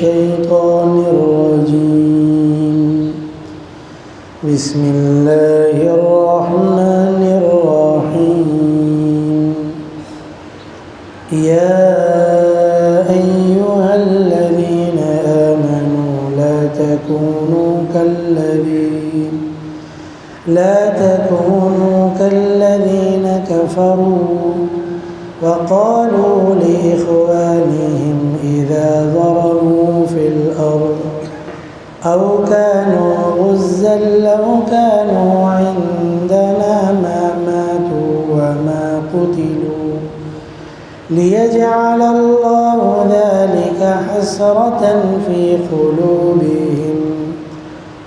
الشيطان الرجيم بسم الله الرحمن الرحيم يا أيها الذين آمنوا لا تكونوا كالذين كفروا وقالوا لإخوانهم إذا ضربوا في الأرض أو كانوا غزا لو كانوا عندنا ما ماتوا وما قتلوا ليجعل الله ذلك حسرة في قلوبهم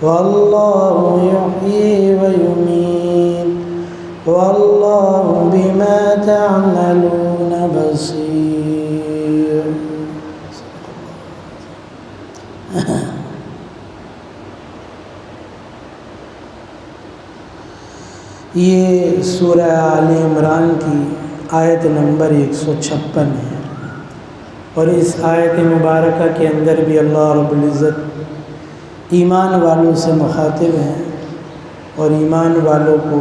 والله يحيي ويميت والله بما تعملون بصير. یہ سورہ آل عمران کی آیت نمبر 156 ہے، اور اس آیت مبارکہ کے اندر بھی اللہ رب العزت ایمان والوں سے مخاطب ہیں، اور ایمان والوں کو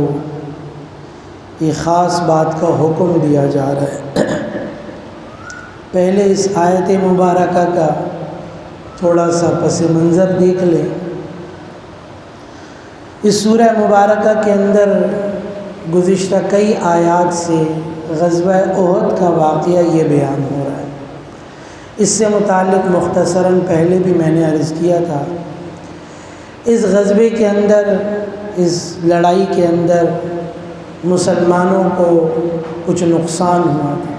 یہ خاص بات کا حکم دیا جا رہا ہے۔ پہلے اس آیت مبارکہ کا تھوڑا سا پس منظر دیکھ لیں۔ اس سورہ مبارکہ کے اندر گزشتہ کئی آیات سے غزوہ احد کا واقعہ یہ بیان ہو رہا ہے۔ اس سے متعلق مختصراً پہلے بھی میں نے عرض کیا تھا، اس غزوے کے اندر، اس لڑائی کے اندر مسلمانوں کو کچھ نقصان ہوا تھا۔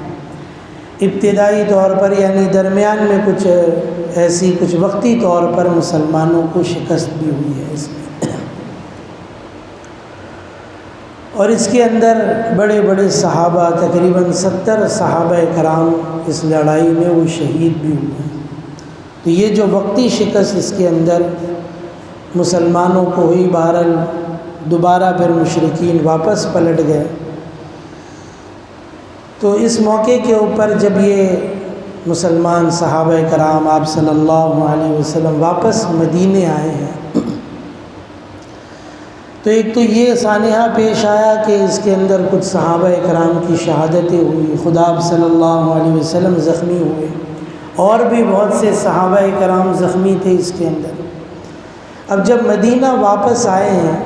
ابتدائی طور پر یعنی درمیان میں کچھ وقتی طور پر مسلمانوں کو شکست بھی ہوئی ہے اس میں، اور اس کے اندر بڑے بڑے صحابہ، تقریباً 70 صحابہ کرام اس لڑائی میں وہ شہید بھی ہوئے ہیں۔ تو یہ جو وقتی شکست اس کے اندر مسلمانوں کو ہوئی، بہرحال دوبارہ پھر مشرکین واپس پلٹ گئے۔ تو اس موقع کے اوپر جب یہ مسلمان صحابہ کرام آپ صلی اللہ علیہ وسلم واپس مدینے آئے ہیں، تو ایک تو یہ سانحہ پیش آیا کہ اس کے اندر کچھ صحابہ کرام کی شہادتیں ہوئی، خدا آپ صلی اللہ علیہ وسلم زخمی ہوئے، اور بھی بہت سے صحابہ کرام زخمی تھے اس کے اندر۔ اب جب مدینہ واپس آئے ہیں،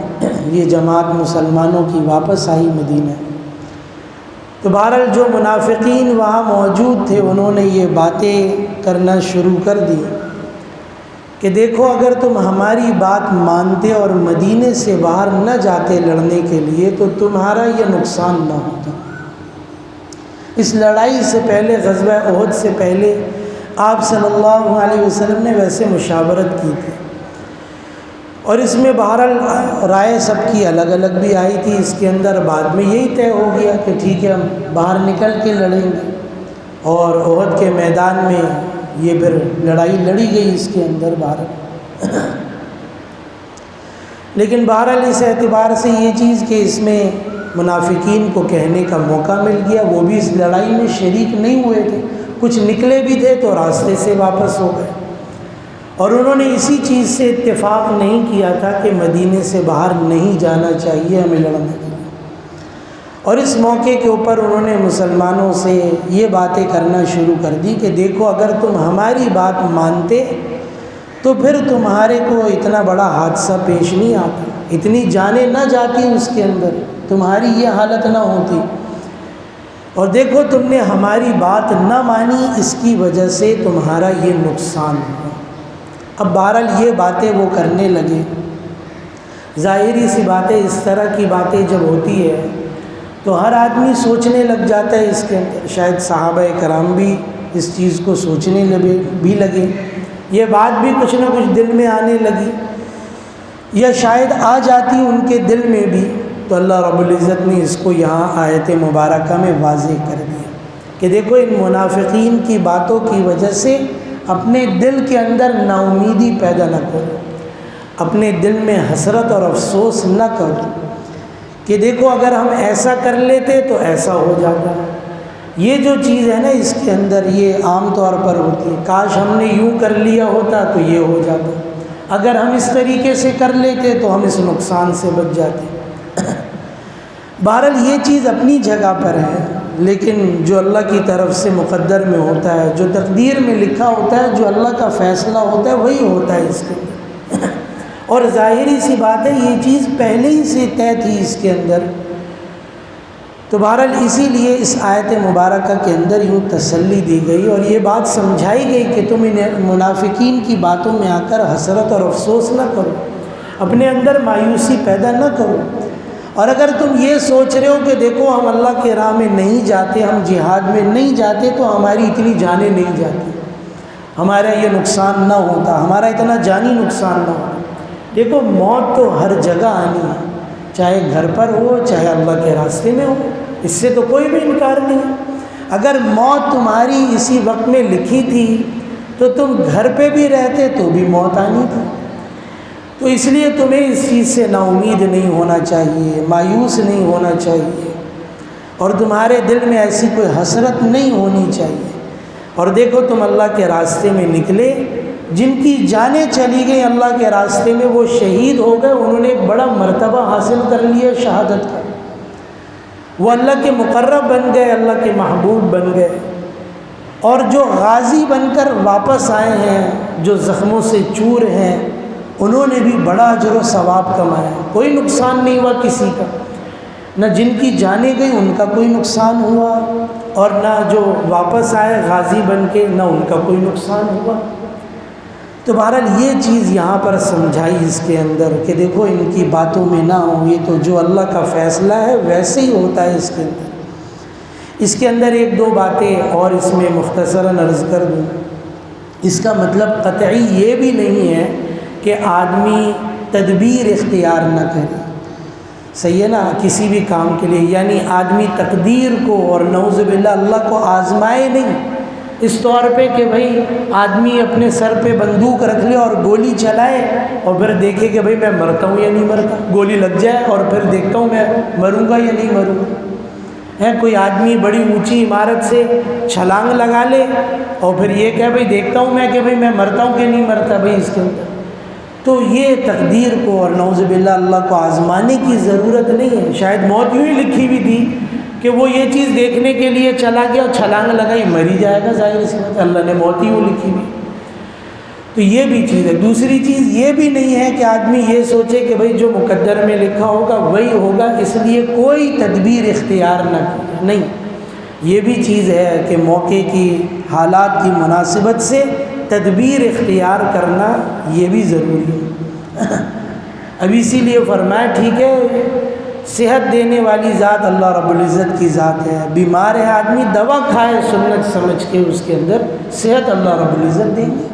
یہ جماعت مسلمانوں کی واپس آئی مدینہ، تو بہرحال جو منافقین وہاں موجود تھے انہوں نے یہ باتیں کرنا شروع کر دی کہ دیکھو، اگر تم ہماری بات مانتے اور مدینے سے باہر نہ جاتے لڑنے کے لیے تو تمہارا یہ نقصان نہ ہوتا۔ اس لڑائی سے پہلے، غزوہ احد سے پہلے، آپ صلی اللہ علیہ وسلم نے ویسے مشاورت کی تھی، اور اس میں بہرحال رائے سب کی الگ الگ بھی آئی تھی۔ اس کے اندر بعد میں یہی طے ہو گیا کہ ٹھیک ہے، ہم باہر نکل کے لڑیں گے، اور احد کے میدان میں یہ پھر لڑائی لڑی گئی اس کے اندر بہرحال۔ لیکن بہرحال اس اعتبار سے یہ چیز کہ اس میں منافقین کو کہنے کا موقع مل گیا، وہ بھی اس لڑائی میں شریک نہیں ہوئے تھے، کچھ نکلے بھی تھے تو راستے سے واپس ہو گئے، اور انہوں نے اسی چیز سے اتفاق نہیں کیا تھا کہ مدینے سے باہر نہیں جانا چاہیے ہمیں لڑنے کے لیے۔ اور اس موقع کے اوپر انہوں نے مسلمانوں سے یہ باتیں کرنا شروع کر دی کہ دیکھو، اگر تم ہماری بات مانتے تو پھر تمہارے کو اتنا بڑا حادثہ پیش نہیں آتا، اتنی جانیں نہ جاتی اس کے اندر، تمہاری یہ حالت نہ ہوتی، اور دیکھو تم نے ہماری بات نہ مانی، اس کی وجہ سے تمہارا یہ نقصان ہوا۔ اب بہرحال یہ باتیں وہ کرنے لگے۔ ظاہری سی باتیں، اس طرح کی باتیں جب ہوتی ہے تو ہر آدمی سوچنے لگ جاتا ہے اس کے اندر، شاید صحابہ کرام بھی اس چیز کو سوچنے لگے، یہ بات بھی کچھ نہ کچھ دل میں آنے لگی، یا شاید آ جاتی ان کے دل میں بھی، تو اللہ رب العزت نے اس کو یہاں آیت مبارکہ میں واضح کر دیا کہ دیکھو، ان منافقین کی باتوں کی وجہ سے اپنے دل کے اندر نا امیدی پیدا نہ کرو، اپنے دل میں حسرت اور افسوس نہ کرو کہ دیکھو اگر ہم ایسا کر لیتے تو ایسا ہو جاتا، یہ جو چیز ہے نا اس کے اندر یہ عام طور پر ہوتی ہے، کاش ہم نے یوں کر لیا ہوتا تو یہ ہو جاتا، اگر ہم اس طریقے سے کر لیتے تو ہم اس نقصان سے بچ جاتے۔ بہرحال یہ چیز اپنی جگہ پر ہے، لیکن جو اللہ کی طرف سے مقدر میں ہوتا ہے، جو تقدیر میں لکھا ہوتا ہے، جو اللہ کا فیصلہ ہوتا ہے وہی ہوتا ہے اس کے اندر۔ اور ظاہری سی بات ہے یہ چیز پہلے ہی سے طے تھی اس کے اندر۔ تو بہرحال اسی لیے اس آیت مبارکہ کے اندر یوں تسلی دی گئی اور یہ بات سمجھائی گئی کہ تم ان منافقین کی باتوں میں آ کر حسرت اور افسوس نہ کرو، اپنے اندر مایوسی پیدا نہ کرو۔ اور اگر تم یہ سوچ رہے ہو کہ دیکھو ہم اللہ کے راہ میں نہیں جاتے، ہم جہاد میں نہیں جاتے تو ہماری اتنی جانیں نہیں جاتی، ہمارا یہ نقصان نہ ہوتا، ہمارا اتنا جانی نقصان نہ ہوتا۔ دیکھو موت تو ہر جگہ آنی ہے، چاہے گھر پر ہو چاہے اللہ کے راستے میں ہو، اس سے تو کوئی بھی انکار نہیں۔ اگر موت تمہاری اسی وقت میں لکھی تھی تو تم گھر پہ بھی رہتے تو بھی موت آنی تھی۔ تو اس لیے تمہیں اس چیز سے نا امید نہیں ہونا چاہیے، مایوس نہیں ہونا چاہیے، اور تمہارے دل میں ایسی کوئی حسرت نہیں ہونی چاہیے۔ اور دیکھو تم اللہ کے راستے میں نکلے، جن کی جانیں چلی گئیں اللہ کے راستے میں وہ شہید ہو گئے، انہوں نے ایک بڑا مرتبہ حاصل کر لیا شہادت کا، وہ اللہ کے مقرب بن گئے، اللہ کے محبوب بن گئے۔ اور جو غازی بن کر واپس آئے ہیں، جو زخموں سے چور ہیں، انہوں نے بھی بڑا اجر و ثواب کمایا، کوئی نقصان نہیں ہوا کسی کا، نہ جن کی جانیں گئی ان کا کوئی نقصان ہوا، اور نہ جو واپس آئے غازی بن کے نہ ان کا کوئی نقصان ہوا۔ تو بہرحال یہ چیز یہاں پر سمجھائی اس کے اندر کہ دیکھو ان کی باتوں میں نہ ہو، یہ تو جو اللہ کا فیصلہ ہے ویسے ہی ہوتا ہے۔ اس کے اندر ایک دو باتیں اور اس میں مختصراً عرض کر دوں۔ اس کا مطلب قطعی یہ بھی نہیں ہے کہ آدمی تدبیر اختیار نہ کرے، صحیح ہے نا، کسی بھی کام کے لیے، یعنی آدمی تقدیر کو اور نعوذ باللہ اللہ کو آزمائے نہیں اس طور پہ کہ بھئی آدمی اپنے سر پہ بندوق رکھ لے اور گولی چلائے اور پھر دیکھے کہ بھئی میں مرتا ہوں یا نہیں مرتا، گولی لگ جائے اور پھر دیکھتا ہوں میں مروں گا یا نہیں مروں گا۔ ہے کوئی آدمی بڑی اونچی عمارت سے چھلانگ لگا لے اور پھر یہ کہے بھئی دیکھتا ہوں میں کہ بھئی میں مرتا ہوں کہ نہیں مرتا، بھئی اس کے اندر تو یہ تقدیر کو اور نعوذ باللہ اللہ کو آزمانے کی ضرورت نہیں ہے۔ شاید موت یوں ہی لکھی ہوئی تھی کہ وہ یہ چیز دیکھنے کے لیے چلا گیا اور چھلانگ لگائی، مر ہی جائے گا، ظاہر سی بات ہے، اللہ نے موت ہی وہ لکھی ہوئی۔ تو یہ بھی چیز ہے۔ دوسری چیز یہ بھی نہیں ہے کہ آدمی یہ سوچے کہ بھئی جو مقدر میں لکھا ہوگا وہی ہوگا، اس لیے کوئی تدبیر اختیار نہ کرے، نہیں، یہ بھی چیز ہے کہ موقع کی حالات کی مناسبت سے تدبیر اختیار کرنا یہ بھی ضروری ہے۔ اب اسی لیے فرمایا ٹھیک ہے صحت دینے والی ذات اللہ رب العزت کی ذات ہے، بیمار ہے آدمی دوا کھائے سنت سمجھ کے، اس کے اندر صحت اللہ رب العزت دیں گے،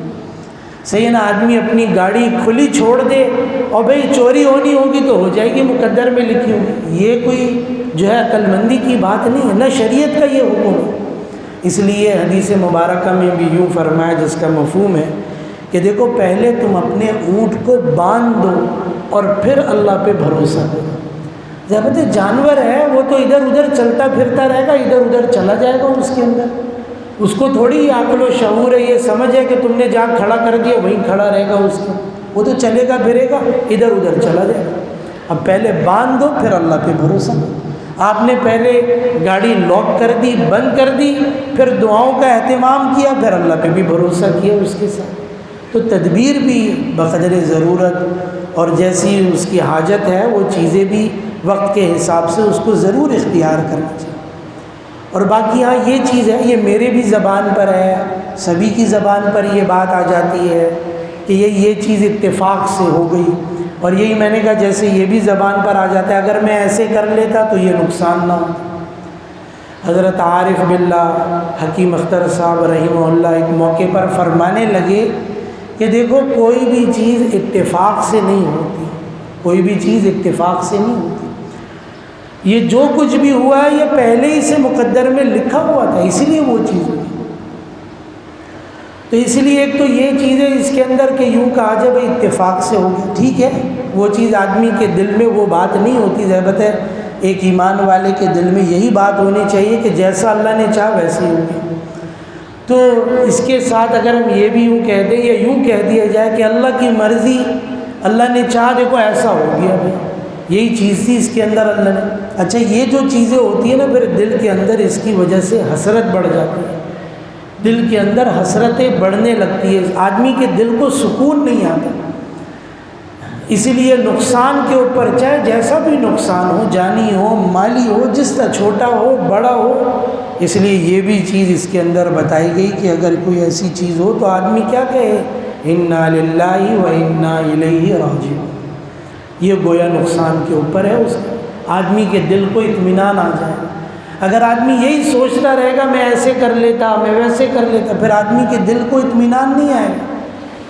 صحیح نا۔ آدمی اپنی گاڑی کھلی چھوڑ دے اور بھئی چوری ہونی ہوگی تو ہو جائے گی، مقدر میں لکھی ہوگی، یہ کوئی جو ہے عقل مندی کی بات نہیں ہے، نہ شریعت کا یہ حکم ہے۔ اس لیے حدیث مبارکہ میں بھی یوں فرمایا جس کا مفہوم ہے کہ دیکھو پہلے تم اپنے اونٹ کو باندھ دو اور پھر اللہ پہ بھروسہ کرو۔ ضرورت جانور ہے وہ تو ادھر ادھر چلتا پھرتا رہے گا، ادھر ادھر چلا جائے گا، اس کے اندر اس کو تھوڑی عقل و شعور ہے، یہ سمجھ ہے کہ تم نے جہاں کھڑا کر دیا وہیں کھڑا رہے گا، اس کے وہ تو چلے گا پھرے گا، ادھر ادھر چلا جائے گا۔ اب پہلے باندھ دو پھر اللہ پہ بھروسہ کرو۔ آپ نے پہلے گاڑی لاک کر دی، بند کر دی، پھر دعاؤں کا اہتمام کیا، پھر اللہ پہ بھی بھروسہ کیا اس کے ساتھ۔ تو تدبیر بھی بقدر ضرورت اور جیسی اس کی حاجت ہے وہ چیزیں بھی وقت کے حساب سے اس کو ضرور اختیار کرنا چاہیے۔ اور باقی ہاں یہ چیز ہے، یہ میرے بھی زبان پر ہے، سبھی کی زبان پر یہ بات آ جاتی ہے کہ یہ چیز اتفاق سے ہو گئی، اور یہی میں نے کہا جیسے یہ بھی زبان پر آ جاتا ہے اگر میں ایسے کر لیتا تو یہ نقصان نہ ہوتا۔ حضرت عارف باللہ حکیم اختر صاحب رحمہ اللہ ایک موقع پر فرمانے لگے کہ دیکھو کوئی بھی چیز اتفاق سے نہیں ہوتی، کوئی بھی چیز اتفاق سے نہیں ہوتی، یہ جو کچھ بھی ہوا ہے یہ پہلے ہی سے مقدر میں لکھا ہوا تھا، اسی لیے وہ چیز ہوئی۔ تو اس لیے ایک تو یہ چیز ہے اس کے اندر کہ یوں کہا جائے بھائی اتفاق سے ہو گیا، ٹھیک ہے، وہ چیز آدمی کے دل میں وہ بات نہیں ہوتی، ضرورت ہے ایک ایمان والے کے دل میں یہی بات ہونی چاہیے کہ جیسا اللہ نے چاہا ویسے ہی ہوگی۔ تو اس کے ساتھ اگر ہم یہ بھی یوں کہہ دیں یا یوں کہہ دیا جائے کہ اللہ کی مرضی، اللہ نے چاہا دیکھو ایسا ہو گیا بھائی، یہی چیز تھی اس کے اندر اللہ نے۔ اچھا یہ جو چیزیں ہوتی ہیں نا پھر دل کے اندر اس کی وجہ سے حسرت بڑھ جاتی ہے، دل کے اندر حسرتیں بڑھنے لگتی ہے، آدمی کے دل کو سکون نہیں آتا۔ اسی لیے نقصان کے اوپر چاہے جیسا بھی نقصان ہو، جانی ہو مالی ہو، جس طرح چھوٹا ہو بڑا ہو، اس لیے یہ بھی چیز اس کے اندر بتائی گئی کہ اگر کوئی ایسی چیز ہو تو آدمی کیا کہے، انا للہ و انا الیہ راجعون۔ یہ گویا نقصان کے اوپر ہے، اس آدمی کے دل کو اطمینان آ جائے۔ اگر آدمی یہی سوچتا رہے گا میں ایسے کر لیتا، میں ویسے کر لیتا، پھر آدمی کے دل کو اطمینان نہیں آئے گا۔